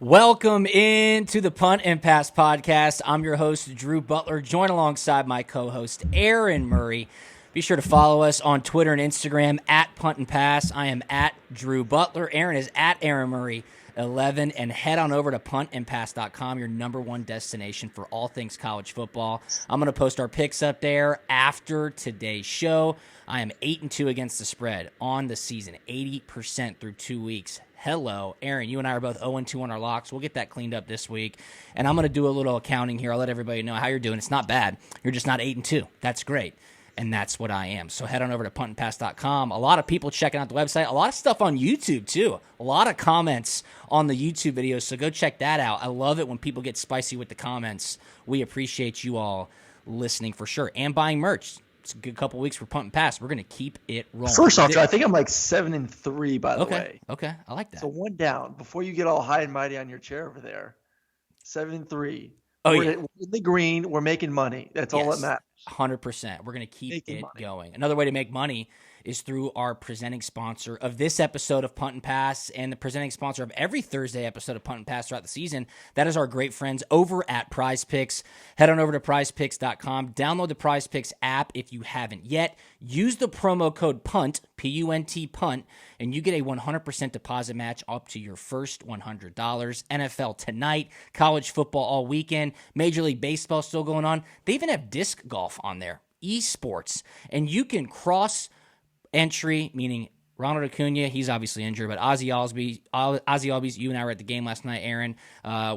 Welcome into the Punt and Pass podcast. I'm your host, Drew Butler, joined alongside my co-host, Aaron Murray. Be sure to follow us on Twitter and Instagram at Punt and Pass. I am at Drew Butler. Aaron is at Aaron Murray 11, and head on over to puntandpass.com, your number one destination for all things college football. I'm going to post our picks up there after today's show. I am 8-2 against the spread on the season, 80% through 2 weeks. Hello, Aaron. You and I are both 0-2 on our locks. We'll get that cleaned up this week. And I'm going to do a little accounting here. I'll let everybody know how you're doing. It's not bad. You're just not 8-2. That's great. And that's what I am. So head on over to puntandpass.com. A lot of people checking out the website. A lot of stuff on YouTube, too. A lot of comments on the YouTube videos. So go check that out. I love it when people get spicy with the comments. We appreciate you all listening for sure. And buying merch. It's a good couple weeks for Punt and Pass. We're going to keep it rolling. First off, I think I'm like 7-3, by the way. Okay, I like that. So one down. Before you get all high and mighty on your chair over there, 7-3. Oh, we're yeah. in the green. We're making money. That's all that matters. 100%. We're going to keep Making it money. going. Another way to make money is through our presenting sponsor of this episode of Punt and Pass and the presenting sponsor of every Thursday episode of Punt and Pass throughout the season. That is our great friends over at Prize Picks. Head on over to prizepicks.com. Download the Prize Picks app if you haven't yet. Use the promo code PUNT, P-U-N-T, PUNT, and you get a 100% deposit match up to your first $100. NFL tonight, college football all weekend, Major League Baseball still going on. They even have disc golf on there, esports, and you can cross entry, meaning Ronald Acuna, he's obviously injured, but Ozzie Albies, you and I were at the game last night, Aaron,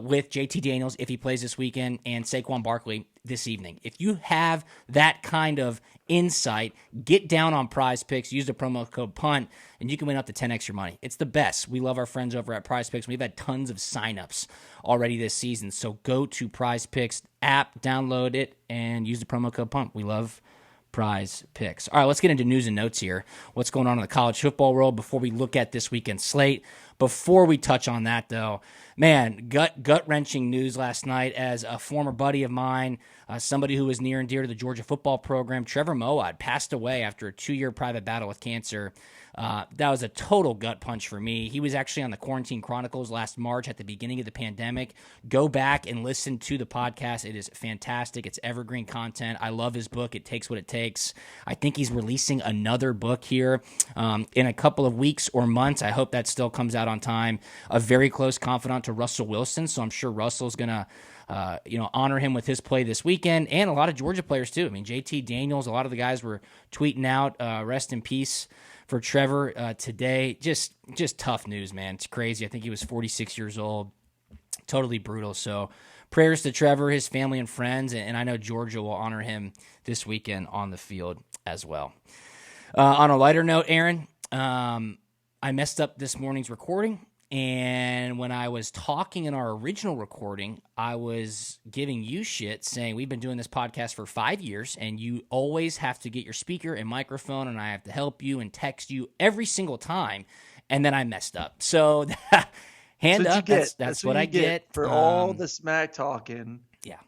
with JT Daniels, if he plays this weekend, and Saquon Barkley this evening. If you have that kind of insight, get down on Prize Picks, use the promo code PUNT, and you can win up to 10x your money. It's the best. We love our friends over at Prize Picks. We've had tons of signups already this season, so go to Prize Picks app, download it, and use the promo code PUNT. We love Prize Picks. All right, let's get into news and notes here. What's going on in the college football world before we look at this weekend slate. Before we touch on that, though, man, gut-wrenching news last night as a former buddy of mine, somebody who was near and dear to the Georgia football program, Trevor Moawad, passed away after a 2-year private battle with cancer. That was a total gut punch for me. He was actually on the Quarantine Chronicles last March at the beginning of the pandemic. Go back and listen to the podcast. It is fantastic. It's evergreen content. I love his book. It takes what it takes. I think he's releasing another book here in a couple of weeks or months. I hope that still comes out on time. A very close confidant to Russell Wilson, so I'm sure Russell's going to honor him with his play this weekend, and a lot of Georgia players too. I mean, JT Daniels, a lot of the guys were tweeting out, rest in peace for Trevor today. Just tough news, man. It's crazy. I think he was 46 years old. Totally brutal. So prayers to Trevor, his family and friends, and I know Georgia will honor him this weekend on the field as well. On a lighter note, Aaron, I messed up this morning's recording. And when I was talking in our original recording, I was giving you shit saying we've been doing this podcast for 5 years and you always have to get your speaker and microphone and I have to help you and text you every single time. And then I messed up. So hand up, that's what I get. For all the smack talking. Yeah.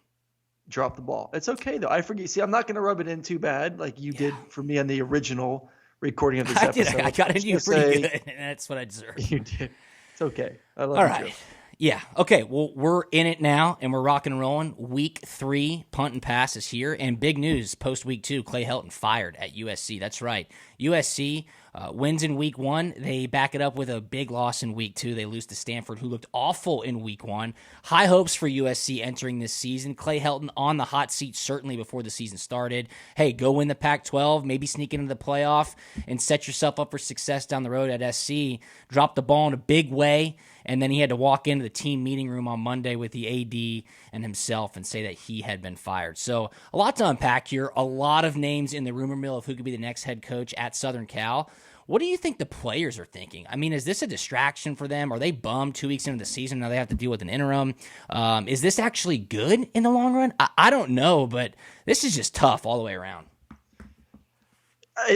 Drop the ball. It's okay, though. I forget. See, I'm not going to rub it in too bad like you did for me on the original recording of this episode. I got into you pretty good, and that's what I deserve. You did. It's okay. I love All you, right. Joe. Yeah. Okay. Well, we're in it now, and we're rocking and rolling. Week 3 Punt and Pass is here, and big news post week 2. Clay Helton fired at USC. That's right. USC wins in week 1. They back it up with a big loss in week 2. They lose to Stanford, who looked awful in week 1. High hopes for USC entering this season. Clay Helton on the hot seat certainly before the season started. Hey, go win the Pac-12, maybe sneak into the playoff, and set yourself up for success down the road at SC. Drop the ball in a big way. And then he had to walk into the team meeting room on Monday with the AD and himself and say that he had been fired. So a lot to unpack here. A lot of names in the rumor mill of who could be the next head coach at Southern Cal. What do you think the players are thinking? I mean, is this a distraction for them? Are they bummed 2 weeks into the season? Now they have to deal with an interim. Is this actually good in the long run? I don't know, but this is just tough all the way around.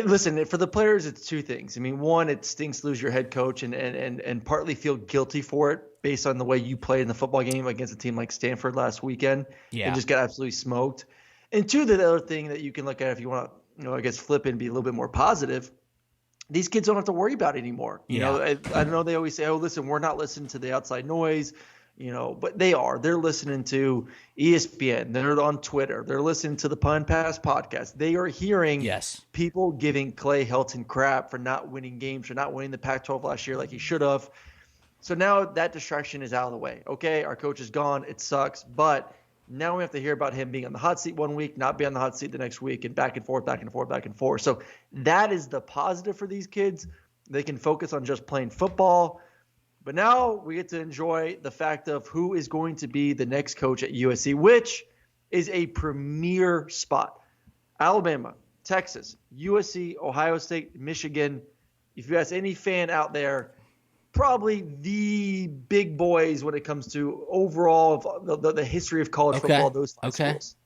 Listen, for the players, it's two things. I mean, one, it stinks to lose your head coach and partly feel guilty for it based on the way you played in the football game against a team like Stanford last weekend. Yeah. And just got absolutely smoked. And two, the other thing that you can look at if you want to, I guess flip and be a little bit more positive, these kids don't have to worry about it anymore. You know, I know they always say, oh, listen, we're not listening to the outside noise. but they're listening to ESPN. They're on Twitter. They're listening to the Punt Pass podcast. They are hearing people giving Clay Helton crap for not winning games, for not winning the Pac-12 last year like he should have. So now that distraction is out of the way. Okay, our coach is gone. It sucks. But now we have to hear about him being on the hot seat one week, not be on the hot seat the next week, and back and forth, back and forth, back and forth. So that is the positive for these kids. They can focus on just playing football. But now we get to enjoy the fact of who is going to be the next coach at USC, which is a premier spot. Alabama, Texas, USC, Ohio State, Michigan. If you ask any fan out there, probably the big boys when it comes to overall the history of college football, those five schools.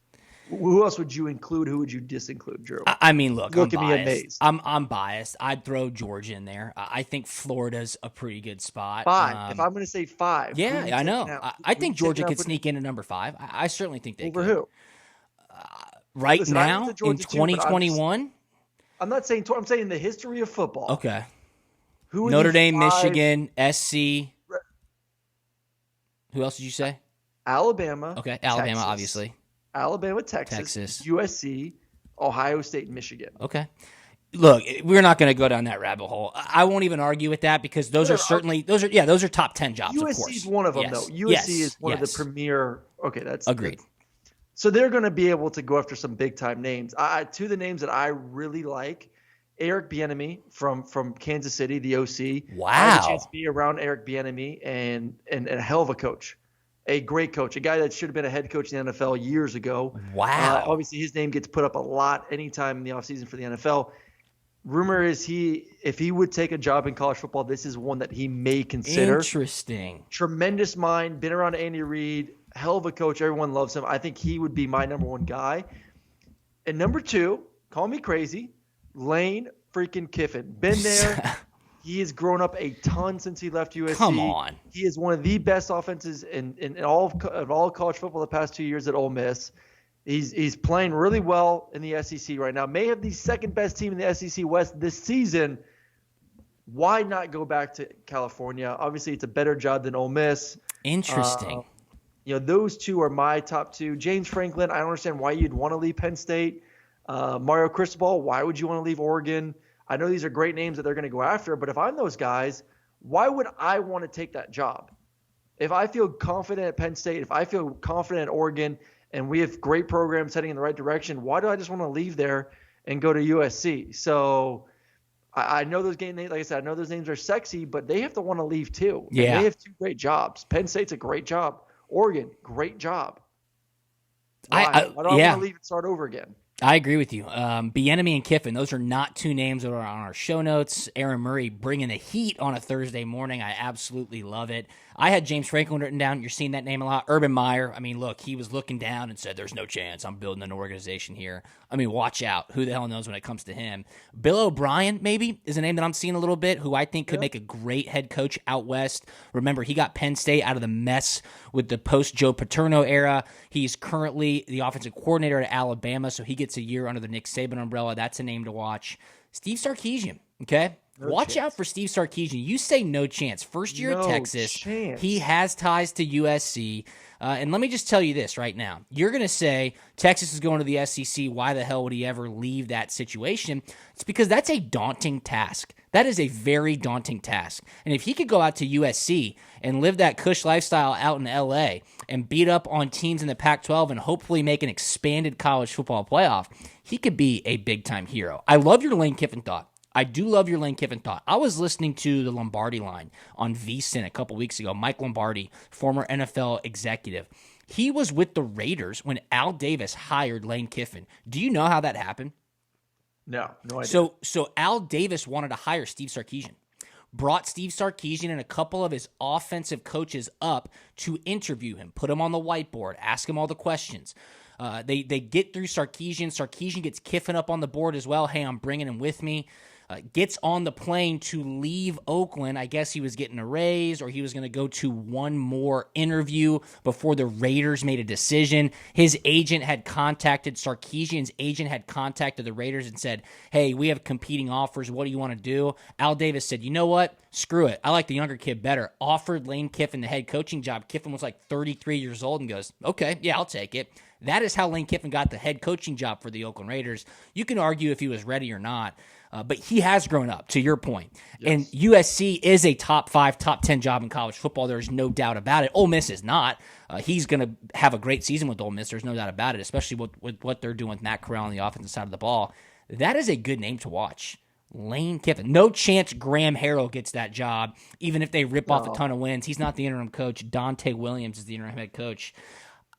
Who else would you include? Who would you disinclude, Drew? I mean, look, I'm biased. I'm biased. I'd throw Georgia in there. I think Florida's a pretty good spot. Five. If I'm going to say five. Yeah, I know. I think Georgia could sneak into number 5. I certainly think they could. Over who? Listen, now, in 2021? I'm not saying – I'm saying in the history of football. Okay. Notre Dame, Michigan, SC. Who else did you say? Alabama. Okay, Alabama, Texas. Obviously. Alabama, Texas, USC, Ohio State, and Michigan. Okay. Look, we're not going to go down that rabbit hole. I won't even argue with that because those are top 10 jobs, of course. USC is one of them, though. USC is one of the premier. Okay, that's agreed. So they're going to be able to go after some big-time names. Two of the names that I really like, Eric Bieniemy from Kansas City, the OC. Wow. I had a chance to be around Eric Bieniemy and a hell of a coach. A great coach, a guy that should have been a head coach in the NFL years ago. Wow. Obviously, his name gets put up a lot anytime in the offseason for the NFL. Rumor is if he would take a job in college football, this is one that he may consider. Interesting. Tremendous mind, been around Andy Reid, hell of a coach. Everyone loves him. I think he would be my number one guy. And number 2, call me crazy, Lane freaking Kiffin. Been there. He has grown up a ton since he left USC. Come on. He is one of the best offenses in all of college football the past 2 years at Ole Miss. He's playing really well in the SEC right now. May have the second best team in the SEC West this season. Why not go back to California? Obviously, it's a better job than Ole Miss. Interesting. Those two are my top 2. James Franklin, I don't understand why you'd want to leave Penn State. Mario Cristobal, why would you want to leave Oregon? I know these are great names that they're going to go after, but if I'm those guys, why would I want to take that job? If I feel confident at Penn State, if I feel confident at Oregon, and we have great programs heading in the right direction, why do I just want to leave there and go to USC? So I know those names, like I said, I know those names are sexy, but they have to want to leave too. Yeah. And they have 2 great jobs. Penn State's a great job. Oregon, great job. Why do I want to leave and start over again? I agree with you. Bieniemy and Kiffin, those are not 2 names that are on our show notes. Aaron Murray bringing the heat on a Thursday morning. I absolutely love it. I had James Franklin written down. You're seeing that name a lot. Urban Meyer. I mean, look, he was looking down and said, there's no chance I'm building an organization here. I mean, watch out. Who the hell knows when it comes to him? Bill O'Brien, maybe, is a name that I'm seeing a little bit, who I think could make a great head coach out west. Remember, he got Penn State out of the mess with the post-Joe Paterno era. He's currently the offensive coordinator at Alabama, so he gets a year under the Nick Saban umbrella. That's a name to watch. Steve Sarkisian, okay? Watch out for Steve Sarkisian. You say no chance. First year at Texas. He has ties to USC. And let me just tell you this right now. You're going to say Texas is going to the SEC. Why the hell would he ever leave that situation? It's because that's a daunting task. That is a very daunting task. And if he could go out to USC and live that cush lifestyle out in LA and beat up on teams in the Pac-12 and hopefully make an expanded college football playoff, he could be a big-time hero. I love your Lane Kiffin thought. I do love your Lane Kiffin thought. I was listening to the Lombardi line on VSiN a couple weeks ago. Mike Lombardi, former NFL executive. He was with the Raiders when Al Davis hired Lane Kiffin. Do you know how that happened? No idea. So Al Davis wanted to hire Steve Sarkisian. Brought Steve Sarkisian and a couple of his offensive coaches up to interview him, put him on the whiteboard, ask him all the questions. They get through Sarkisian. Sarkisian gets Kiffin up on the board as well. Hey, I'm bringing him with me. gets on the plane to leave Oakland. I guess he was getting a raise or he was going to go to one more interview before the Raiders made a decision. His agent had contacted, Sarkisian's agent had contacted the Raiders and said, hey, we have competing offers. What do you want to do? Al Davis said, you know what? Screw it. I like the younger kid better. Offered Lane Kiffin the head coaching job. Kiffin was like 33 years old and goes, okay, yeah, I'll take it. That is how Lane Kiffin got the head coaching job for the Oakland Raiders. You can argue if he was ready or not, but he has grown up, to your point. Yes. And USC is a top 5, top 10 job in college football. There's no doubt about it. Ole Miss is not. He's going to have a great season with Ole Miss. There's no doubt about it, especially with what they're doing with Matt Corral on the offensive side of the ball. That is a good name to watch. Lane Kiffin. No chance Graham Harrell gets that job, even if they rip off a ton of wins. He's not the interim coach. Dante Williams is the interim head coach.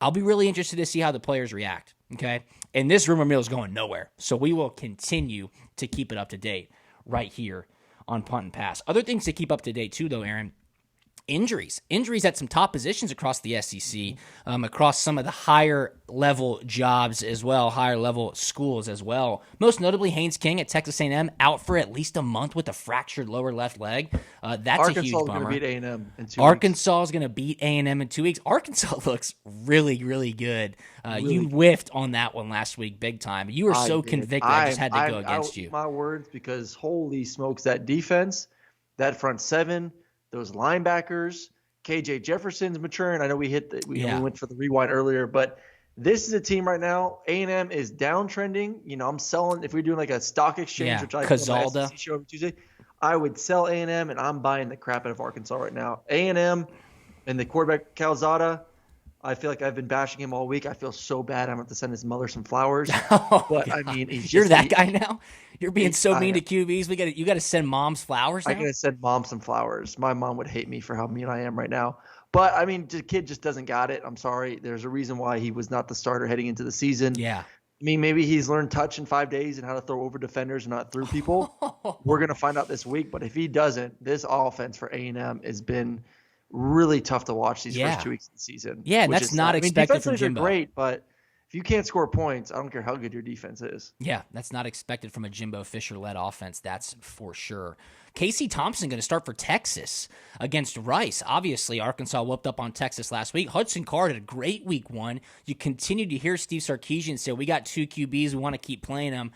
I'll be really interested to see how the players react, okay? And this rumor mill is going nowhere, so we will continue to keep it up to date right here on Punt and Pass. Other things to keep up to date too, though, Aaron, injuries at some top positions across the SEC, across some of the higher level jobs as well, higher level schools as well. Most notably, Haynes King at Texas A&M out for at least a month with a fractured lower left leg. That's a huge bummer. Arkansas is going to beat A&M in 2 weeks. Arkansas is going to beat A&M in 2 weeks. Arkansas looks really, really good. You whiffed on that one last week big time. You were so convicted. I just had to go against you. My words, because holy smokes, that defense, that front seven, those linebackers, KJ Jefferson's maturing. I know we we went for the rewind earlier, but this is a team right now. A&M is downtrending. I'm selling. If we're doing like a stock exchange, which I Cazalda show every Tuesday, I would sell A&M, and I'm buying the crap out of Arkansas right now. A&M and the quarterback Calzada. I feel like I've been bashing him all week. I feel so bad. I'm going to have to send his mother some flowers. But I mean, you're that guy now. You're being so mean to QBs. You got to send moms flowers now? I got to send mom some flowers. My mom would hate me for how mean I am right now. But I mean, the kid just doesn't got it. I'm sorry. There's a reason why he was not the starter heading into the season. Yeah. I mean, maybe he's learned touch in 5 days and how to throw over defenders and not through people. We're going to find out this week. But if he doesn't, this offense for A&M has been really tough to watch these first 2 weeks of the season. Yeah, and that's not expected from Jimbo. Are great, but if you can't score points, I don't care how good your defense is. Yeah, that's not expected from a Jimbo Fisher-led offense, that's for sure. Casey Thompson going to start for Texas against Rice. Obviously, Arkansas whooped up on Texas last week. Hudson Card had a great week 1. You continue to hear Steve Sarkisian say, we got 2 QBs, we want to keep playing them.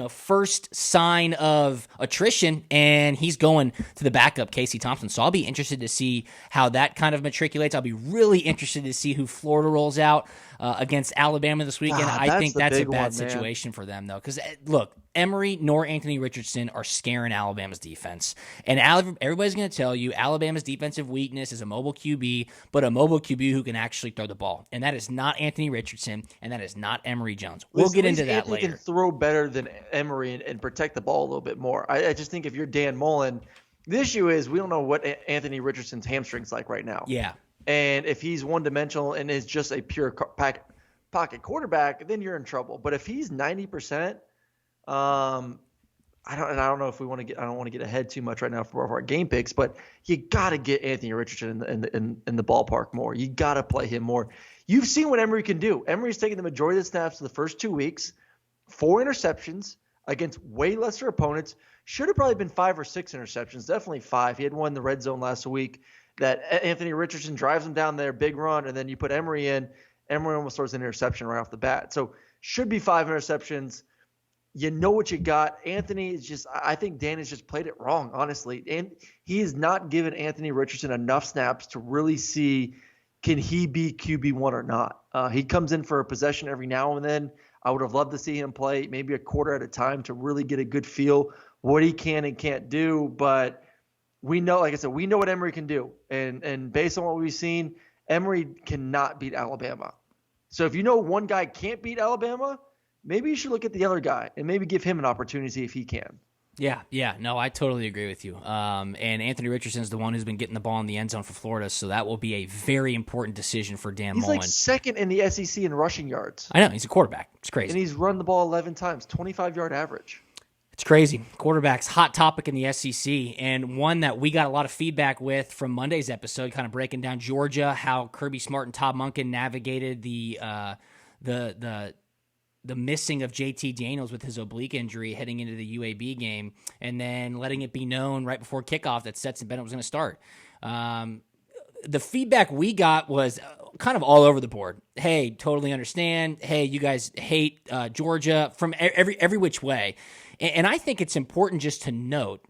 First sign of attrition, and he's going to the backup, Casey Thompson. So I'll be interested to see how that kind of matriculates. I'll be really interested to see who Florida rolls out against Alabama this weekend. I think that's a bad situation for them, though. Because, look, Emory nor Anthony Richardson are scaring Alabama's defense. And everybody's going to tell you Alabama's defensive weakness is a mobile QB, but a mobile QB who can actually throw the ball. And that is not Anthony Richardson, and that is not Emory Jones. We'll get into that later. He can throw better than Emory and protect the ball a little bit more. I just think if you're Dan Mullen, the issue is we don't know what Anthony Richardson's hamstring's like right now. Yeah. And if he's one-dimensional and is just a pure pocket quarterback, then you're in trouble. But if he's 90%, I don't know if we want to get. I don't want to get ahead too much right now for our game picks, but you got to get Anthony Richardson in the ballpark more. You got to play him more. You've seen what Emory can do. Emory's taken the majority of the snaps the first 2 weeks, 4 interceptions against way lesser opponents. Should have probably been 5 or 6 interceptions. Definitely 5. He had one in the red zone last week that Anthony Richardson drives him down there, big run, and then you put Emory in. Emory almost throws an interception right off the bat. So should be 5 interceptions. You know what you got. Anthony is just – I think Dan has just played it wrong, honestly. And he has not given Anthony Richardson enough snaps to really see can he be QB1 or not. He comes in for a possession every now and then. I would have loved to see him play maybe a quarter at a time to really get a good feel what he can and can't do. But we know, like I said, we know what Emory can do. And based on what we've seen, Emory cannot beat Alabama. So if you know one guy can't beat Alabama, maybe you should look at the other guy and maybe give him an opportunity if he can. Yeah. No, I totally agree with you. And Anthony Richardson's the one who's been getting the ball in the end zone for Florida, so that will be a very important decision for Dan Mullen. He's like second in the SEC in rushing yards. I know. He's a quarterback. It's crazy. And he's run the ball 11 times, 25-yard average. It's crazy. Quarterback's hot topic in the SEC, and one that we got a lot of feedback with from Monday's episode, kind of breaking down Georgia, how Kirby Smart and Todd Monken navigated the the missing of JT Daniels with his oblique injury heading into the UAB game, and then letting it be known right before kickoff that Stetson Bennett was going to start. The feedback we got was kind of all over the board. Hey, totally understand. Hey, you guys hate Georgia, from every which way. And I think it's important just to note,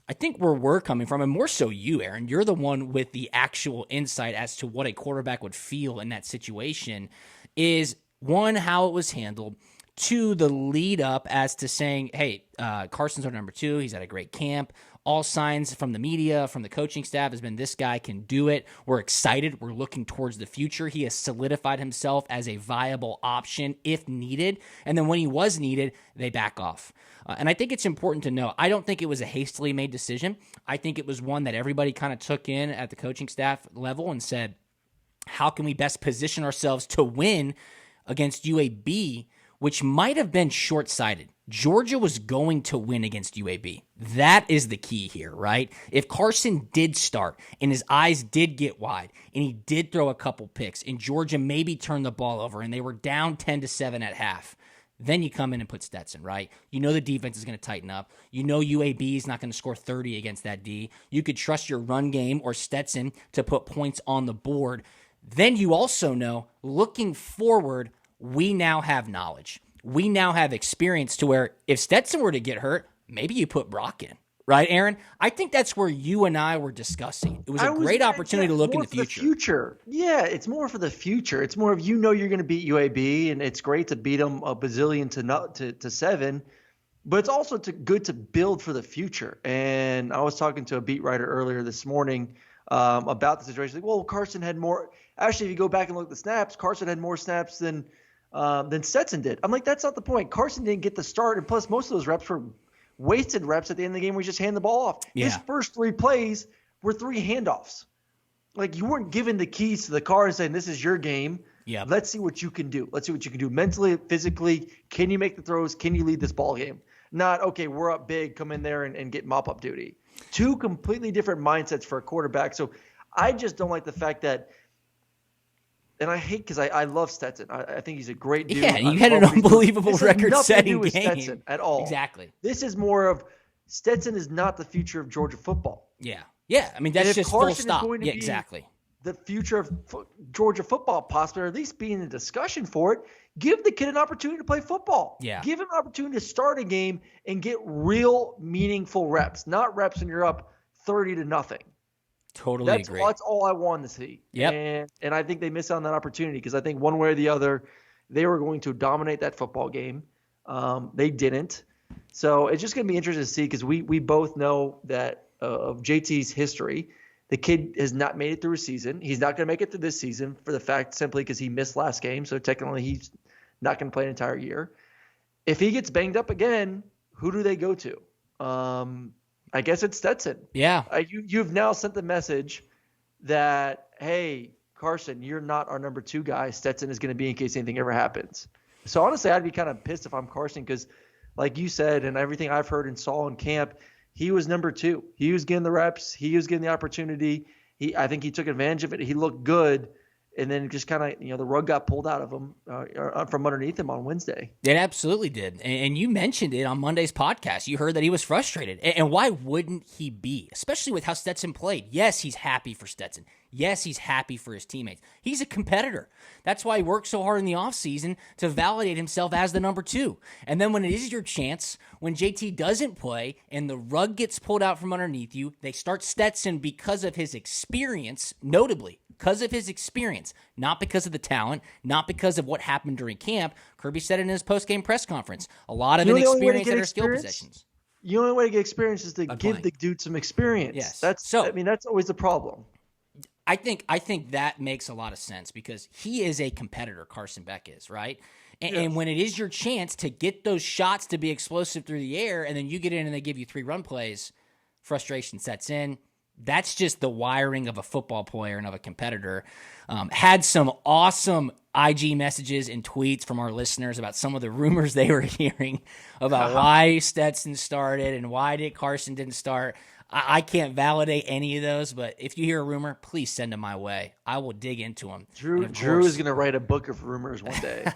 I think where we're coming from, and more so you, Aaron, you're the one with the actual insight as to what a quarterback would feel in that situation, is one, how it was handled, two, the lead up as to saying, hey, Carson's our number 2. He's at a great camp. All signs from the media, from the coaching staff has been this guy can do it. We're excited. We're looking towards the future. He has solidified himself as a viable option if needed. And then when he was needed, they back off. And I think it's important to know, I don't think it was a hastily made decision. I think it was one that everybody kind of took in at the coaching staff level and said, how can we best position ourselves to win against UAB, which might have been short-sighted. Georgia was going to win against UAB. That is the key here, right? If Carson did start and his eyes did get wide and he did throw a couple picks and Georgia maybe turned the ball over and they were down 10-7 at half, then you come in and put Stetson, right? You know the defense is going to tighten up. You know UAB is not going to score 30 against that D. You could trust your run game or Stetson to put points on the board. Then you also know, looking forward, we now have knowledge. We now have experience to where if Stetson were to get hurt, maybe you put Brock in. Right, Aaron? I think that's where you and I were discussing. It was a great opportunity to look in the future. Yeah, it's more for the future. It's more of, you're going to beat UAB, and it's great to beat them a bazillion to 7, but it's also good to build for the future. And I was talking to a beat writer earlier this morning about the situation. Like, well, Carson had more. Actually, if you go back and look at the snaps, Carson had more snaps than Stetson did. I'm like, that's not the point. Carson didn't get the start, and plus most of those reps were wasted reps at the end of the game where he just handed the ball off. Yeah. His first 3 plays were 3 handoffs. Like, you weren't given the keys to the car and saying, this is your game. Yeah. Let's see what you can do. Let's see what you can do mentally, physically. Can you make the throws? Can you lead this ball game? Not, okay, we're up big, come in there and get mop-up duty. 2 completely different mindsets for a quarterback. So I just don't like the fact that – and I hate, because I love Stetson. I think he's a great dude. Yeah, you had an unbelievable record-setting game. Stetson at all. Exactly. This is more of Stetson is not the future of Georgia football. Yeah. Yeah, I mean, that's just full stop. Yeah, exactly. The future of Georgia football, possibly, or at least be in the discussion for it, give the kid an opportunity to play football. Yeah. Give him an opportunity to start a game and get real meaningful reps, not reps when you're up 30-0. Totally agree. That's all I want to see. Yep. And I think they missed out on that opportunity, because I think one way or the other, they were going to dominate that football game. They didn't. So it's just going to be interesting to see, because we both know that of JT's history, the kid has not made it through a season. He's not going to make it through this season for the fact simply because he missed last game. So technically he's not going to play an entire year. If he gets banged up again, who do they go to? I guess it's Stetson. Yeah. You've now sent the message that, hey, Carson, you're not our number 2 guy. Stetson is going to be in case anything ever happens. So honestly, I'd be kind of pissed if I'm Carson, because like you said, and everything I've heard and saw in camp, he was number 2. He was getting the reps. He was getting the opportunity. I think he took advantage of it. He looked good. And then just kind of, the rug got pulled out of him from underneath him on Wednesday. It absolutely did. And you mentioned it on Monday's podcast. You heard that he was frustrated. And why wouldn't he be? Especially with how Stetson played. Yes, he's happy for Stetson. Yes, he's happy for his teammates. He's a competitor. That's why he worked so hard in the offseason to validate himself as the number 2. And then when it is your chance, when JT doesn't play and the rug gets pulled out from underneath you, they start Stetson because of his experience, notably. Because of his experience, not because of the talent, not because of what happened during camp. Kirby said it in his post-game press conference. A lot of inexperience at our skill positions. The only way to get experience is to give the dude some experience. Yes. That's always the problem. I think that makes a lot of sense, because he is a competitor, Carson Beck is, right? And when it is your chance to get those shots to be explosive through the air, and then you get in and they give you 3 run plays, frustration sets in. That's just the wiring of a football player and of a competitor. Had some awesome IG messages and tweets from our listeners about some of the rumors they were hearing about why Stetson started and why Carson didn't start. I can't validate any of those, but if you hear a rumor, please send them my way. I will dig into them. Drew is going to write a book of rumors one day.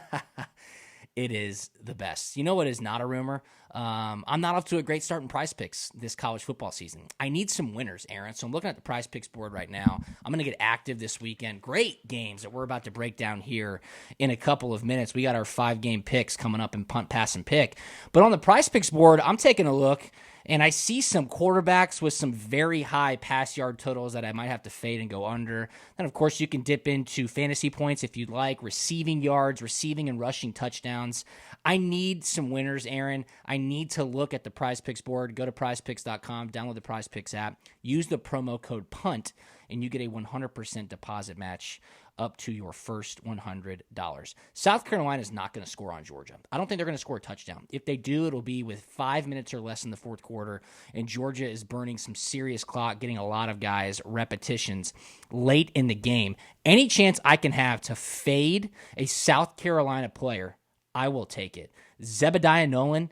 It is the best. You know what is not a rumor? I'm not off to a great start in Prize Picks this college football season. I need some winners, Aaron. So I'm looking at the Prize Picks board right now. I'm going to get active this weekend. Great games that we're about to break down here in a couple of minutes. We got our 5-game picks coming up in Punt, Pass, and Pick. But on the Prize Picks board, I'm taking a look, and I see some quarterbacks with some very high pass yard totals that I might have to fade and go under. Then, of course, you can dip into fantasy points if you'd like, receiving yards, receiving and rushing touchdowns. I need some winners, Aaron. I need to look at the Prize Picks board. Go to prizepicks.com, download the Prize Picks app, use the promo code PUNT, and you get a 100% deposit match up to your first $100. South Carolina is not going to score on Georgia. I don't think they're going to score a touchdown. If they do, it'll be with 5 minutes or less in the fourth quarter, and Georgia is burning some serious clock, getting a lot of guys repetitions late in the game. Any chance I can have to fade a South Carolina player, I will take it. Zebediah Nolan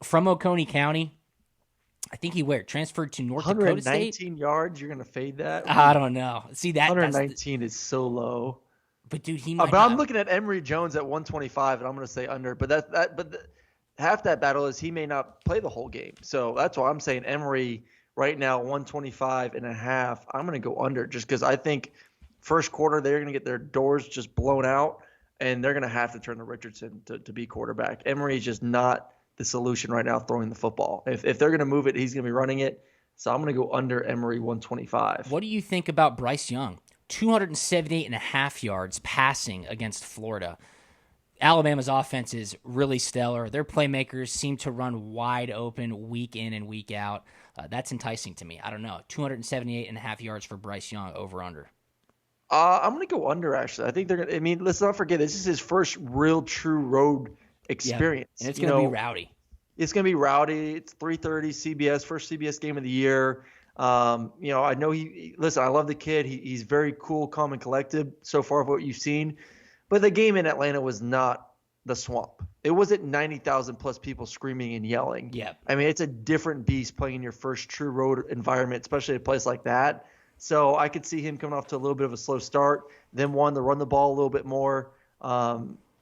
from Oconee County. I think he transferred to North Dakota State. 119 yards, you're going to fade that? I don't know. See, 119 is so low. But dude, he might. But I'm looking at Emory Jones at 125, and I'm going to say under. But half that battle is he may not play the whole game. So that's why I'm saying Emory right now 125 and a half. I'm going to go under just because I think first quarter they're going to get their doors just blown out, and they're going to have to turn to Richardson to be quarterback. Emory is just not the solution right now throwing the football. If they're going to move it, he's going to be running it. So I'm going to go under Emory 125. What do you think about Bryce Young? 278 and a half yards passing against Florida. Alabama's offense is really stellar. Their playmakers seem to run wide open week in and week out. That's enticing to me. I don't know. 278 and a half yards for Bryce Young, over under. I'm going to go under, actually. I think they're going to – I mean, let's not forget, this is his first real true road experience. Yeah, and it's going to be rowdy. It's going to be rowdy. It's 3:30 CBS, first CBS game of the year. I know listen, I love the kid. He's very cool, calm, and collected so far of what you've seen. But the game in Atlanta was not the Swamp. It wasn't 90,000 plus people screaming and yelling. Yeah. I mean, it's a different beast playing in your first true road environment, especially a place like that. So I could see him coming off to a little bit of a slow start, then wanting to run the ball a little bit more.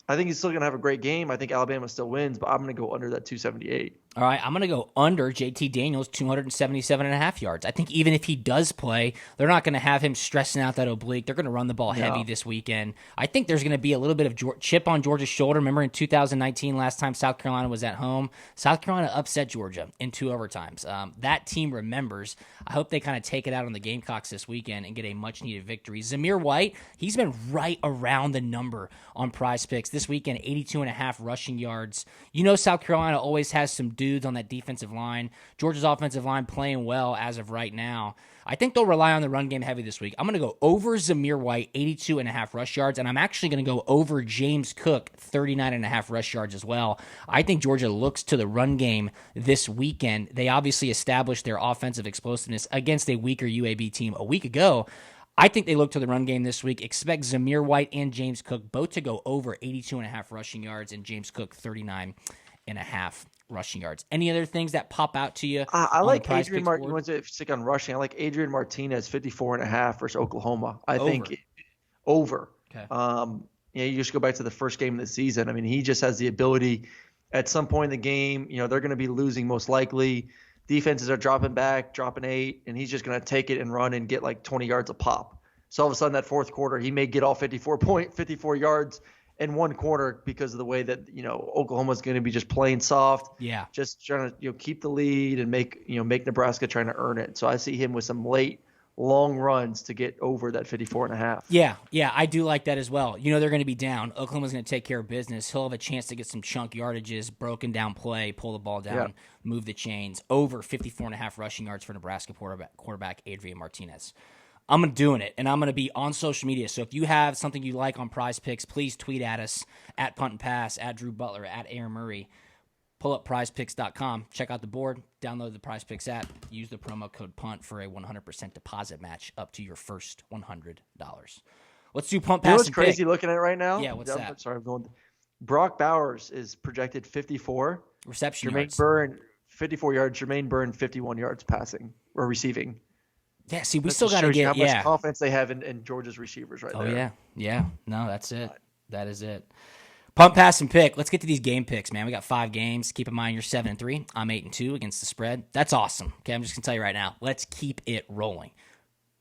I think he's still going to have a great game. I think Alabama still wins, but I'm going to go under that 278. All right, I'm going to go under JT Daniels, 277 and a half yards. I think even if he does play, they're not going to have him stressing out that oblique. They're going to run the ball heavy this weekend. I think there's going to be a little bit of chip on Georgia's shoulder. Remember in 2019, last time South Carolina was at home, South Carolina upset Georgia in 2 overtimes. That team remembers. I hope they kind of take it out on the Gamecocks this weekend and get a much-needed victory. Zamir White, he's been right around the number on Prize Picks. This weekend, 82 and a half rushing yards. You know South Carolina always has some dudes on that defensive line. Georgia's offensive line playing well as of right now. I think they'll rely on the run game heavy this week. I'm going to go over Zamir White, 82 and a half rush yards, and I'm actually going to go over James Cook, 39 and a half rush yards as well. I think Georgia looks to the run game this weekend. They obviously established their offensive explosiveness against a weaker UAB team a week ago. I think they look to the run game this week. Expect Zamir White and James Cook both to go over 82 and a half rushing yards, and James Cook 39 and a half rushing yards. Any other things that pop out to you? I like Adrian Martinez. You want to stick on rushing? I like Adrian Martinez, 54 and a half versus Oklahoma. I think over. Okay. You just go back to the first game of the season. I mean, he just has the ability at some point in the game, they're going to be losing most likely. Defenses are dropping back, dropping 8, and he's just going to take it and run and get like 20 yards a pop. So all of a sudden that fourth quarter, he may get all 54 yards in one quarter because of the way that, Oklahoma's going to be just playing soft. Yeah. Just trying to, keep the lead and make Nebraska trying to earn it. So I see him with some late, long runs to get over that 54 and a half. Yeah, I do like that as well. They're going to be down. Oklahoma's going to take care of business. He'll have a chance to get some chunk yardages, broken down play, pull the ball down, move the chains. Over 54 and a half rushing yards for Nebraska quarterback Adrian Martinez. I'm doing it, and I'm going to be on social media. So if you have something you like on Prize Picks, please tweet at us, at Punt and Pass, at Drew Butler, at Aaron Murray. Pull up prizepicks.com, check out the board, download the Prize Picks app, use the promo code PUNT for a 100% deposit match up to your first $100. Let's do Punt, Pass, and Pick. Crazy looking at right now? Yeah, what's that? Sorry, I'm going. Brock Bowers is projected 54. Reception Jermaine yards. Byrne, 54 yards. Jermaine Byrne, 51 yards passing or receiving. Yeah, see, we still got to get how much confidence they have in Georgia's receivers right there. Oh, yeah. No, that's it. That is it. Pump, pass, and pick. Let's get to these game picks, man. We got 5 games. Keep in mind you're 7-3. I'm 8-2 against the spread. That's awesome. Okay, I'm just going to tell you right now. Let's keep it rolling.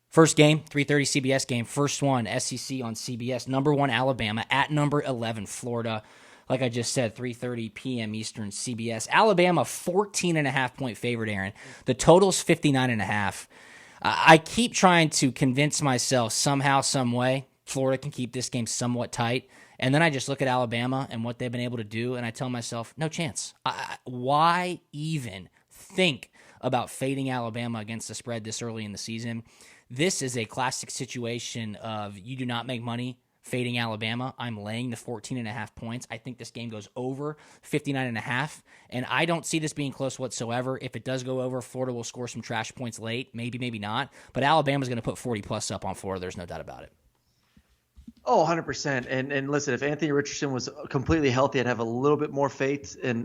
First game, 3:30 CBS game. First one, SEC on CBS. Number 1, Alabama at number 11, Florida. Like I just said, 3:30 p.m. Eastern CBS. Alabama, 14.5-point favorite, Aaron. The total's 59.5. I keep trying to convince myself somehow, some way, Florida can keep this game somewhat tight. And then I just look at Alabama and what they've been able to do, and I tell myself, no chance. Why even think about fading Alabama against the spread this early in the season? This is a classic situation of you do not make money fading Alabama. I'm laying the 14.5 points. I think this game goes over 59.5, and I don't see this being close whatsoever. If it does go over, Florida will score some trash points late. Maybe, maybe not. But Alabama's going to put 40-plus up on Florida. There's no doubt about it. Oh, 100%. And listen, if Anthony Richardson was completely healthy, I'd have a little bit more faith. And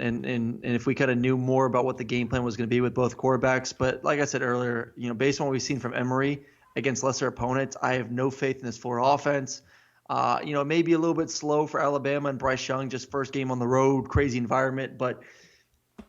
if we kind of knew more about what the game plan was going to be with both quarterbacks. But like I said earlier, based on what we've seen from Emory against lesser opponents, I have no faith in this Florida offense. It may be a little bit slow for Alabama and Bryce Young, just first game on the road, crazy environment, but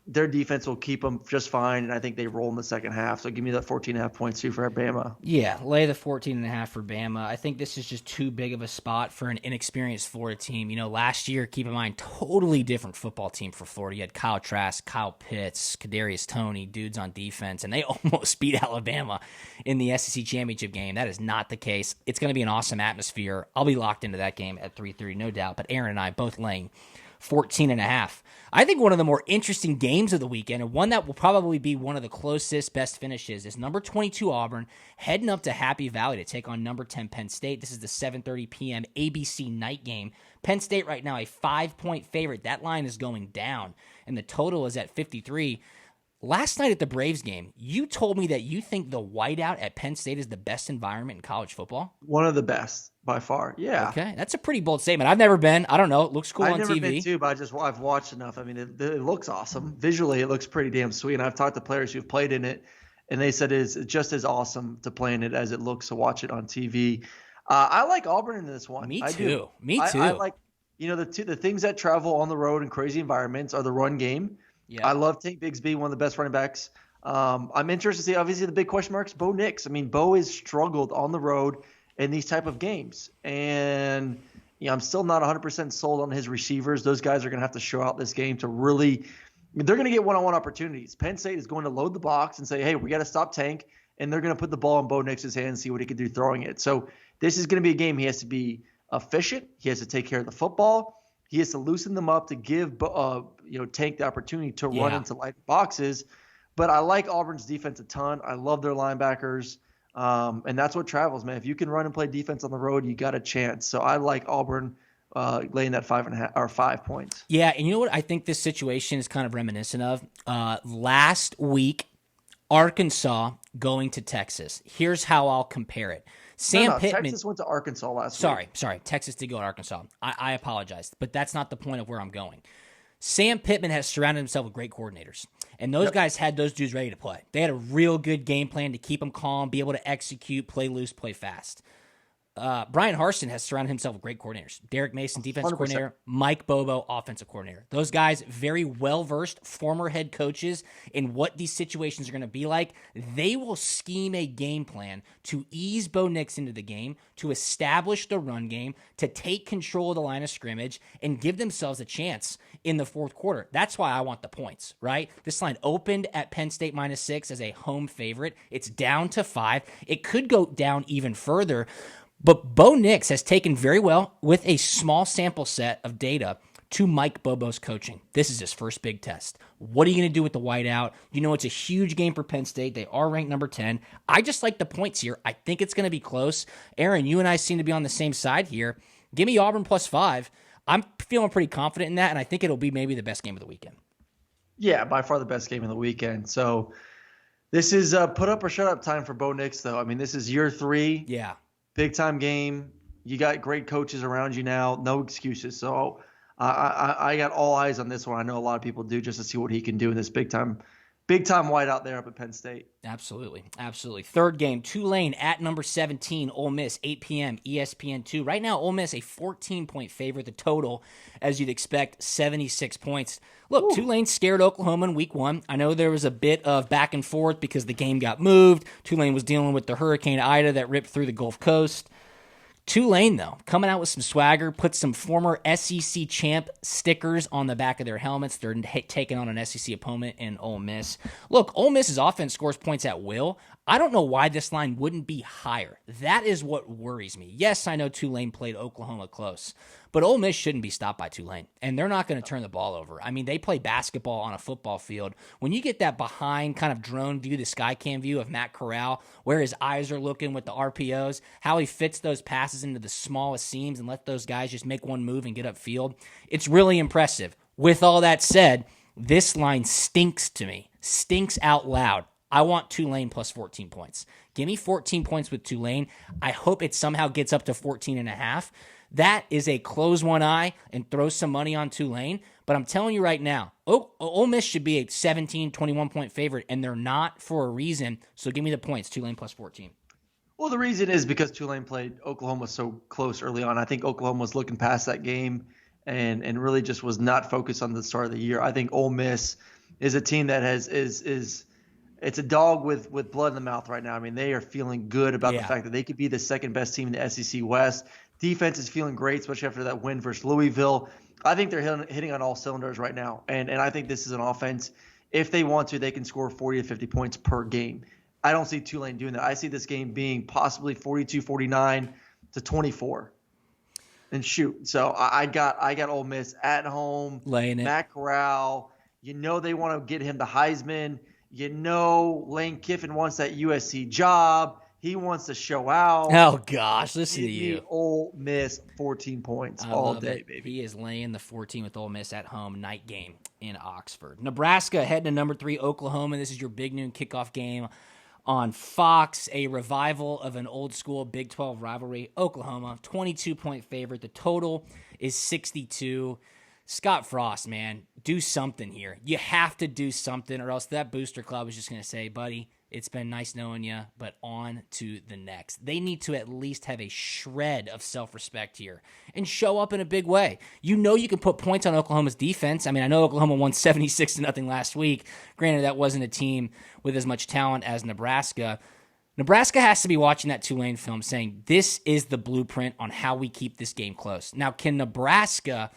their defense will keep them just fine, and I think they roll in the second half. So give me that 14.5 points too for Bama. Yeah, lay the 14.5 for Bama. I think this is just too big of a spot for an inexperienced Florida team. Last year, keep in mind, totally different football team for Florida. You had Kyle Trask, Kyle Pitts, Kadarius Toney, dudes on defense, and they almost beat Alabama in the SEC championship game. That is not the case. It's going to be an awesome atmosphere. I'll be locked into that game at 3:30, no doubt. But Aaron and I both laying 14.5. I think one of the more interesting games of the weekend, and one that will probably be one of the closest, best finishes, is number 22 Auburn heading up to Happy Valley to take on number 10 Penn State. This is the 7:30 p.m. ABC night game. Penn State right now a 5-point favorite. That line is going down, and the total is at 53. Last night at the Braves game, you told me that you think the whiteout at Penn State is the best environment in college football. One of the best by far. Yeah. Okay, that's a pretty bold statement. I've never been. I don't know. It looks cool on TV. I've never been too, but I've watched enough. I mean, it looks awesome. Visually, it looks pretty damn sweet. And I've talked to players who've played in it, and they said it's just as awesome to play in it as it looks to watch it on TV. I like Auburn in this one. Me too. I do. Me too. I like, the things that travel on the road in crazy environments are the run game. Yeah. I love Tank Bigsby, one of the best running backs. I'm interested to see, obviously, the big question mark is Bo Nix. I mean, Bo has struggled on the road in these type of games. And, I'm still not 100% sold on his receivers. Those guys are going to have to show out this game to really – they're going to get one-on-one opportunities. Penn State is going to load the box and say, hey, we got to stop Tank. And they're going to put the ball in Bo Nix's hands and see what he can do throwing it. So this is going to be a game he has to be efficient. He has to take care of the football. He has to loosen them up to give Tank the opportunity to run into light boxes. But I like Auburn's defense a ton. I love their linebackers. And that's what travels, man. If you can run and play defense on the road, you got a chance. So I like Auburn laying that 5.5 or 5 points. Yeah, and you know what I think this situation is kind of reminiscent of? Last week, Arkansas going to Texas. Here's how I'll compare it. Pittman. Texas went to Arkansas last week. Sorry. Texas did go to Arkansas. I apologize, but that's not the point of where I'm going. Sam Pittman has surrounded himself with great coordinators, and those guys had those dudes ready to play. They had a real good game plan to keep them calm, be able to execute, play loose, play fast. Brian Harston has surrounded himself with great coordinators. Derek Mason, defensive 100%. coordinator. Mike Bobo, offensive coordinator. Those guys, very well-versed, former head coaches in what these situations are going to be like. They will scheme a game plan to ease Bo Nix into the game, to establish the run game, to take control of the line of scrimmage, and give themselves a chance in the fourth quarter. That's why I want the points, right? This line opened at Penn State -6 as a home favorite. It's down to 5. It could go down even further. But Bo Nix has taken very well with a small sample set of data to Mike Bobo's coaching. This is his first big test. What are you going to do with the whiteout? It's a huge game for Penn State. They are ranked number 10. I just like the points here. I think it's going to be close. Aaron, you and I seem to be on the same side here. Give me Auburn +5. I'm feeling pretty confident in that, and I think it'll be maybe the best game of the weekend. Yeah, by far the best game of the weekend. So this is put up or shut up time for Bo Nix, though. I mean, this is year 3. Yeah. Big time game. You got great coaches around you now. No excuses. So I got all eyes on this one. I know a lot of people do, just to see what he can do in this big time Big time white out there up at Penn State. Absolutely. Third game, Tulane at number 17, Ole Miss, 8 p.m., ESPN2. Right now, Ole Miss a 14-point favorite. The total, as you'd expect, 76 points. Look, Tulane scared Oklahoma in week 1. I know there was a bit of back and forth because the game got moved. Tulane was dealing with the Hurricane Ida that ripped through the Gulf Coast. Tulane, though, coming out with some swagger, put some former SEC champ stickers on the back of their helmets. They're taking on an SEC opponent in Ole Miss. Look, Ole Miss's offense scores points at will. I don't know why this line wouldn't be higher. That is what worries me. Yes, I know Tulane played Oklahoma close, but Ole Miss shouldn't be stopped by Tulane, and they're not going to turn the ball over. I mean, they play basketball on a football field. When you get that behind kind of drone view, the sky cam view of Matt Corral, where his eyes are looking with the RPOs, how he fits those passes into the smallest seams and let those guys just make one move and get upfield, it's really impressive. With all that said, this line stinks to me. Stinks out loud. I want Tulane plus 14 points. Give me 14 points with Tulane. I hope it somehow gets up to 14.5. That is a close one eye and throw some money on Tulane. But I'm telling you right now, Ole Miss should be a 17, 21-point favorite, and they're not for a reason. So give me the points, Tulane plus 14. Well, the reason is because Tulane played Oklahoma so close early on. I think Oklahoma was looking past that game and really just was not focused on the start of the year. I think Ole Miss is a team that is it's a dog with blood in the mouth right now. I mean, they are feeling good about the fact that they could be the second best team in the SEC West. Defense is feeling great, especially after that win versus Louisville. I think they're hitting on all cylinders right now. And I think this is an offense, if they want to, they can score 40 to 50 points per game. I don't see Tulane doing that. I see this game being possibly 42-49 to 24. And shoot. So I got Ole Miss at home. Laying it. Matt Corral. You know they want to get him the Heisman. You know Lane Kiffin wants that USC job. He wants to show out. Oh, gosh. Listen to you. Ole Miss, 14 points all day, baby. He is laying the 14 with Ole Miss at home, night game in Oxford. Nebraska heading to number 3, Oklahoma. This is your big noon kickoff game on Fox, a revival of an old-school Big 12 rivalry. Oklahoma, 22-point favorite. The total is 62. Scott Frost, man, do something here. You have to do something, or else that booster club is just going to say, buddy, it's been nice knowing you, but on to the next. They need to at least have a shred of self-respect here and show up in a big way. You know you can put points on Oklahoma's defense. I mean, I know Oklahoma won 76-0 last week. Granted, that wasn't a team with as much talent as Nebraska. Nebraska has to be watching that Tulane film saying, this is the blueprint on how we keep this game close. Now, can Nebraska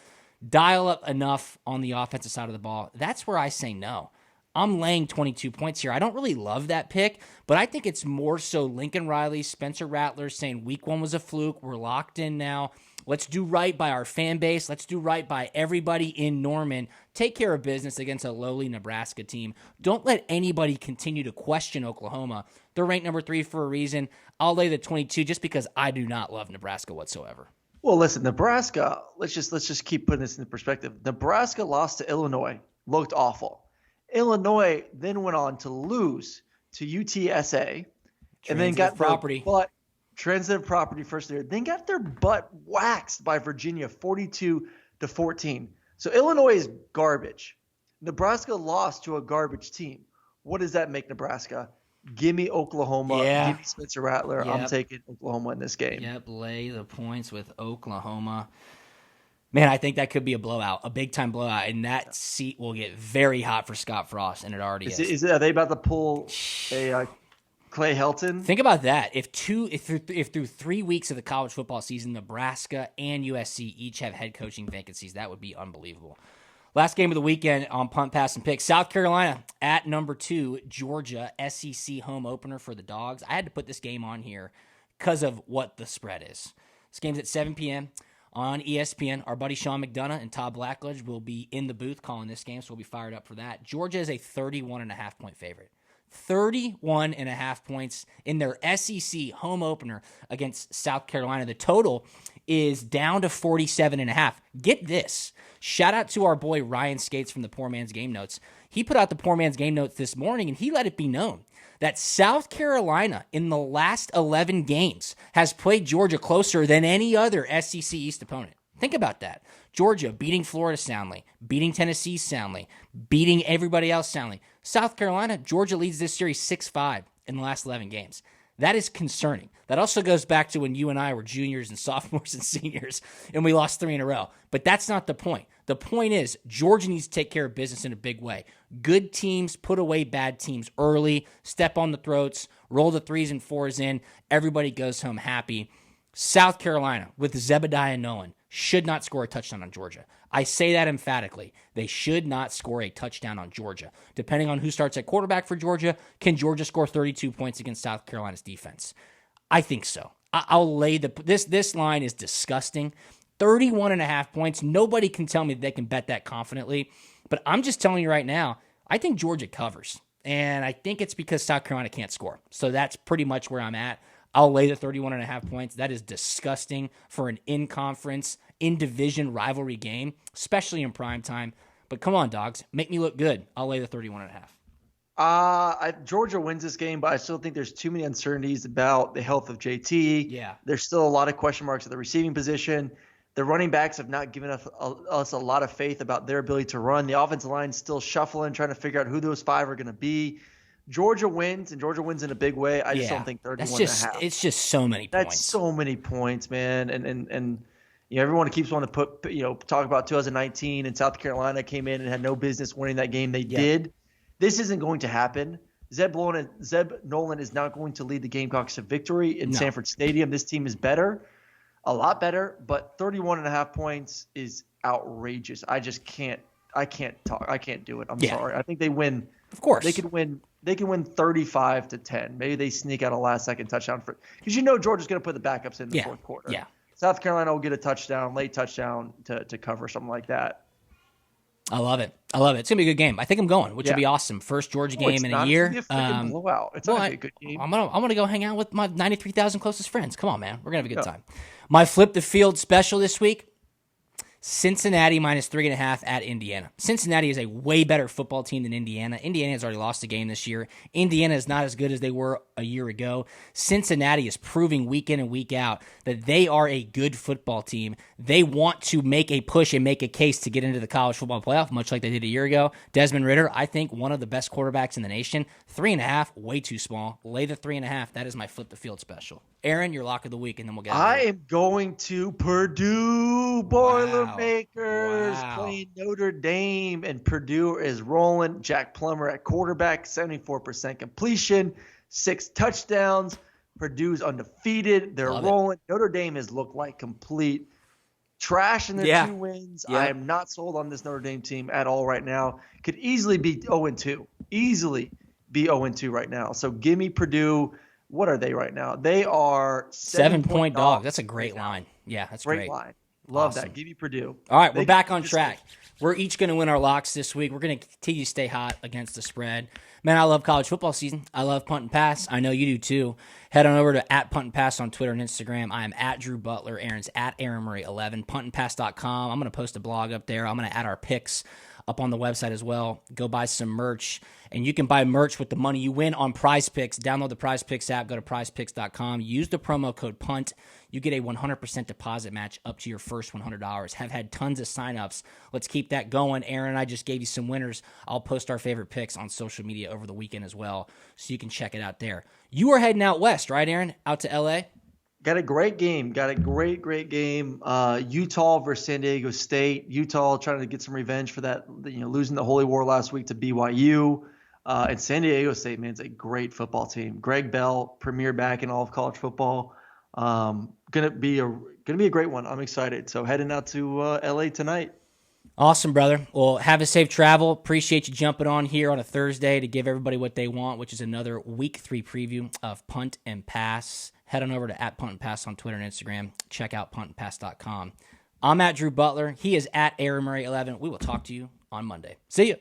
dial up enough on the offensive side of the ball? That's where I say no. I'm laying 22 points here. I don't really love that pick, but I think it's more so Lincoln Riley, Spencer Rattler saying week 1 was a fluke. We're locked in now. Let's do right by our fan base. Let's do right by everybody in Norman. Take care of business against a lowly Nebraska team. Don't let anybody continue to question Oklahoma. They're ranked number 3 for a reason. I'll lay the 22 just because I do not love Nebraska whatsoever. Well, listen, Nebraska, let's just keep putting this in perspective. Nebraska lost to Illinois, looked awful. Illinois then went on to lose to UTSA and then got property. Transitive property first year. Then got their butt waxed by Virginia 42-14. So Illinois is garbage. Nebraska lost to a garbage team. What does that make Nebraska? Give me Oklahoma. Yeah. Give me Spencer Rattler. Yep. I'm taking Oklahoma in this game. Yep, lay the points with Oklahoma. Man, I think that could be a blowout, a big-time blowout, and that seat will get very hot for Scott Frost, and it already is. Are they about to pull a Clay Helton? Think about that. If through 3 weeks of the college football season, Nebraska and USC each have head coaching vacancies, that would be unbelievable. Last game of the weekend on Punt, Pass, and Pick. South Carolina at number 2, Georgia, SEC home opener for the Dogs. I had to put this game on here because of what the spread is. This game's at 7 p.m. on ESPN. Our buddy Sean McDonough and Todd Blackledge will be in the booth calling this game, so we'll be fired up for that. Georgia is a 31.5-point favorite. 31.5 points in their SEC home opener against South Carolina. The total is down to 47.5. Get this. Shout out to our boy Ryan Skates from the Poor Man's Game Notes. He put out the Poor Man's Game Notes this morning, and he let it be known that South Carolina in the last 11 games has played Georgia closer than any other SEC East opponent. Think about that. Georgia beating Florida soundly, beating Tennessee soundly, beating everybody else soundly. South Carolina, Georgia leads this series 6-5 in the last 11 games. That is concerning. That also goes back to when you and I were juniors and sophomores and seniors, and we lost 3 in a row. But that's not the point. The point is Georgia needs to take care of business in a big way. Good teams put away bad teams early, step on the throats, roll the 3s and 4s in. Everybody goes home happy. South Carolina, with Zebediah Nolan, should not score a touchdown on Georgia. I say that emphatically. They should not score a touchdown on Georgia. Depending on who starts at quarterback for Georgia, can Georgia score 32 points against South Carolina's defense? I think so. I'll lay this line is disgusting. 31.5 points. Nobody can tell me that they can bet that confidently. But I'm just telling you right now, I think Georgia covers. And I think it's because South Carolina can't score. So that's pretty much where I'm at. I'll lay the 31.5 points. That is disgusting for an in-conference, in-division rivalry game, especially in prime time. But come on, dogs. Make me look good. I'll lay the 31.5. Georgia wins this game, but I still think there's too many uncertainties about the health of JT. Yeah. There's still a lot of question marks at the receiving position. The running backs have not given us a lot of faith about their ability to run. The offensive line's still shuffling, trying to figure out who those 5 are going to be. Georgia wins, and Georgia wins in a big way. I just don't think 31.5. It's just so many points. That's so many points, man. And everyone keeps wanting to talk about 2019 and South Carolina came in and had no business winning that game. They did. This isn't going to happen. Zeb Nolan is not going to lead the Gamecocks to victory in Sanford Stadium. This team is better, a lot better, but 31.5 points is outrageous. I can't do it. I'm sorry. I think they win. Of course. They can win 35-10. Maybe they sneak out a last-second touchdown because Georgia's going to put the backups in the fourth quarter. Yeah. South Carolina will get a late touchdown to cover something like that. I love it. It's going to be a good game. I think I'm going, which would be awesome. First Georgia game in a year. It's not going to be a blowout. It's not going to be a good game. I'm going to go hang out with my 93,000 closest friends. Come on, man. We're going to have a good time. My Flip the Field special this week, Cincinnati minus 3.5 at Indiana. Cincinnati is a way better football team than Indiana. Indiana has already lost a game this year. Indiana is not as good as they were a year ago. Cincinnati is proving week in and week out that they are a good football team. They want to make a push and make a case to get into the college football playoff, much like they did a year ago. Desmond Ridder, I think one of the best quarterbacks in the nation. 3.5, way too small. Lay the 3.5. That is my Flip the Field special. Aaron, your lock of the week, and then we'll get out of here. I am going to Purdue Boilermakers playing Notre Dame, and Purdue is rolling. Jack Plummer at quarterback, 74% completion, 6 touchdowns. Purdue's undefeated. They're rolling. Notre Dame has looked like complete trash in their 2 wins. Yeah. I am not sold on this Notre Dame team at all right now. Could easily be 0-2. Easily be 0-2 right now. So give me Purdue. What are they right now? They are 7-point dog. That's a great line. Yeah, that's great. Great line. Love that. Give you Purdue. All right, we're back on track. We're each going to win our locks this week. We're going to continue to stay hot against the spread. Man, I love college football season. I love Punt and Pass. I know you do too. Head on over to @Punt and Pass on Twitter and Instagram. I am @Drew Butler. Aaron's @AaronMurray11. PuntandPass.com. I'm going to post a blog up there. I'm going to add our picks up on the website as well. Go buy some merch. And you can buy merch with the money you win on Prize Picks. Download the Prize Picks app. Go to prizepicks.com. Use the promo code PUNT. You get a 100% deposit match up to your first $100. Have had tons of signups. Let's keep that going. Aaron and I just gave you some winners. I'll post our favorite picks on social media over the weekend as well, so you can check it out there. You are heading out west, right, Aaron? Out to L.A.? Got a great game. Got a great game. Utah versus San Diego State. Utah trying to get some revenge for that, losing the Holy War last week to BYU. And San Diego State, man, it's a great football team. Greg Bell, premier back in all of college football. Gonna be a great one. I'm excited. So heading out to LA tonight. Awesome, brother. Well, have a safe travel. Appreciate you jumping on here on a Thursday to give everybody what they want, which is another Week 3 preview of Punt and Pass. Head on over to @Punt and Pass on Twitter and Instagram. Check out puntandpass.com. I'm @Drew Butler. He is @AaronMurray11. We will talk to you on Monday. See you.